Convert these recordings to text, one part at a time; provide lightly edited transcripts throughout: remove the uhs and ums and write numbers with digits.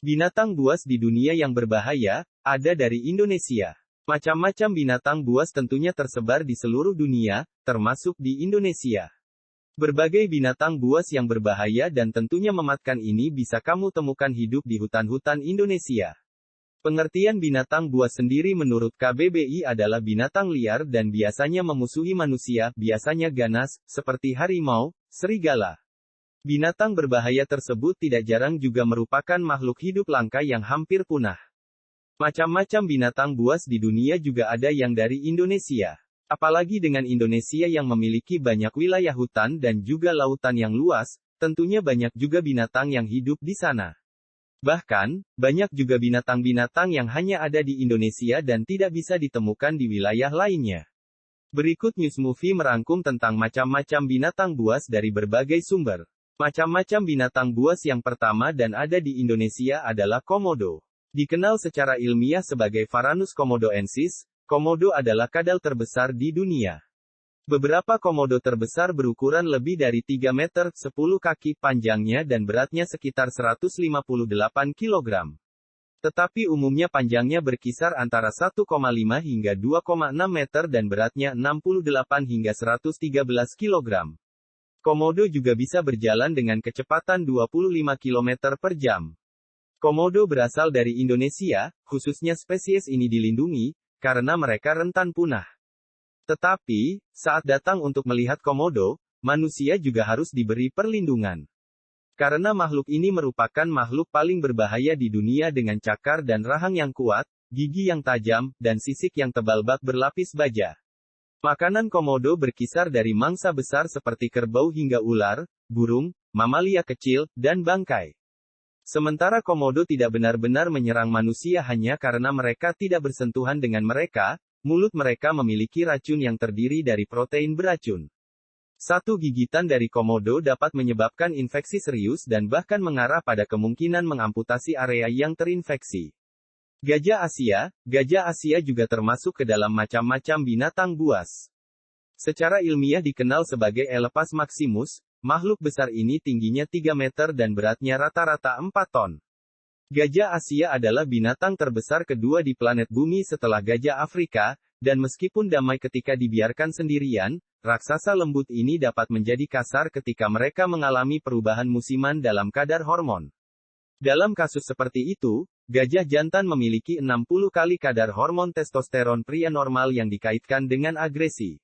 Binatang buas di dunia yang berbahaya, ada dari Indonesia. Macam-macam binatang buas tentunya tersebar di seluruh dunia, termasuk di Indonesia. Berbagai binatang buas yang berbahaya dan tentunya mematikan ini bisa kamu temukan hidup di hutan-hutan Indonesia. Pengertian binatang buas sendiri menurut KBBI adalah binatang liar dan biasanya memusuhi manusia, biasanya ganas, seperti harimau, serigala. Binatang berbahaya tersebut tidak jarang juga merupakan makhluk hidup langka yang hampir punah. Macam-macam binatang buas di dunia juga ada yang dari Indonesia. Apalagi dengan Indonesia yang memiliki banyak wilayah hutan dan juga lautan yang luas, tentunya banyak juga binatang yang hidup di sana. Bahkan, banyak juga binatang-binatang yang hanya ada di Indonesia dan tidak bisa ditemukan di wilayah lainnya. Berikut News Movie merangkum tentang macam-macam binatang buas dari berbagai sumber. Macam-macam binatang buas yang pertama dan ada di Indonesia adalah komodo. Dikenal secara ilmiah sebagai Varanus komodoensis, komodo adalah kadal terbesar di dunia. Beberapa komodo terbesar berukuran lebih dari 3 meter, 10 kaki panjangnya dan beratnya sekitar 158 kg. Tetapi umumnya panjangnya berkisar antara 1,5 hingga 2,6 meter dan beratnya 68 hingga 113 kg. Komodo juga bisa berjalan dengan kecepatan 25 km per jam. Komodo berasal dari Indonesia, khususnya spesies ini dilindungi, karena mereka rentan punah. Tetapi, saat datang untuk melihat komodo, manusia juga harus diberi perlindungan. Karena makhluk ini merupakan makhluk paling berbahaya di dunia dengan cakar dan rahang yang kuat, gigi yang tajam, dan sisik yang tebal bak berlapis baja. Makanan komodo berkisar dari mangsa besar seperti kerbau hingga ular, burung, mamalia kecil, dan bangkai. Sementara komodo tidak benar-benar menyerang manusia hanya karena mereka tidak bersentuhan dengan mereka, mulut mereka memiliki racun yang terdiri dari protein beracun. Satu gigitan dari komodo dapat menyebabkan infeksi serius dan bahkan mengarah pada kemungkinan mengamputasi area yang terinfeksi. Gajah Asia juga termasuk ke dalam macam-macam binatang buas. Secara ilmiah dikenal sebagai Elephas maximus, makhluk besar ini tingginya 3 meter dan beratnya rata-rata 4 ton. Gajah Asia adalah binatang terbesar kedua di planet bumi setelah gajah Afrika, dan meskipun damai ketika dibiarkan sendirian, raksasa lembut ini dapat menjadi kasar ketika mereka mengalami perubahan musiman dalam kadar hormon. Dalam kasus seperti itu, gajah jantan memiliki 60 kali kadar hormon testosteron pria normal yang dikaitkan dengan agresi.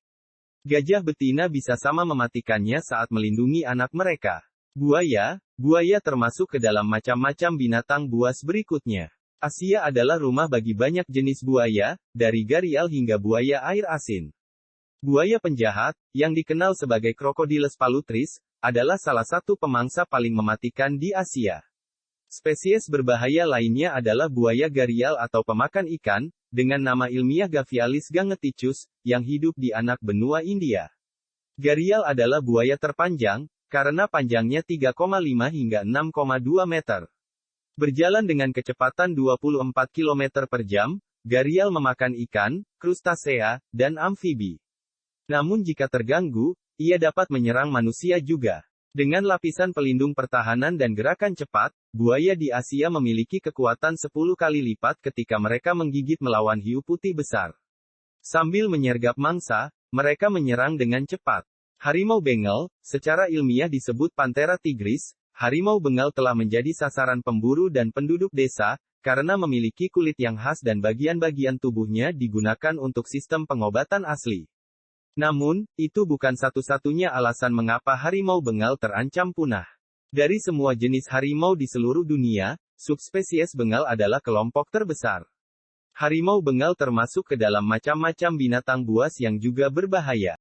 Gajah betina bisa sama mematikannya saat melindungi anak mereka. Buaya termasuk ke dalam macam-macam binatang buas berikutnya. Asia adalah rumah bagi banyak jenis buaya, dari gharial hingga buaya air asin. Buaya penjahat, yang dikenal sebagai Crocodylus palutris, adalah salah satu pemangsa paling mematikan di Asia. Spesies berbahaya lainnya adalah buaya gharial atau pemakan ikan, dengan nama ilmiah Gavialis gangeticus, yang hidup di anak benua India. Gharial adalah buaya terpanjang, karena panjangnya 3,5 hingga 6,2 meter. Berjalan dengan kecepatan 24 km per jam, gharial memakan ikan, krustasea, dan amfibi. Namun jika terganggu, ia dapat menyerang manusia juga. Dengan lapisan pelindung pertahanan dan gerakan cepat, buaya di Asia memiliki kekuatan 10 kali lipat ketika mereka menggigit melawan hiu putih besar. Sambil menyergap mangsa, mereka menyerang dengan cepat. Harimau Bengal, secara ilmiah disebut Panthera tigris, harimau Bengal telah menjadi sasaran pemburu dan penduduk desa, karena memiliki kulit yang khas dan bagian-bagian tubuhnya digunakan untuk sistem pengobatan asli. Namun, itu bukan satu-satunya alasan mengapa harimau Bengal terancam punah. Dari semua jenis harimau di seluruh dunia, subspesies Bengal adalah kelompok terbesar. Harimau Bengal termasuk ke dalam macam-macam binatang buas yang juga berbahaya.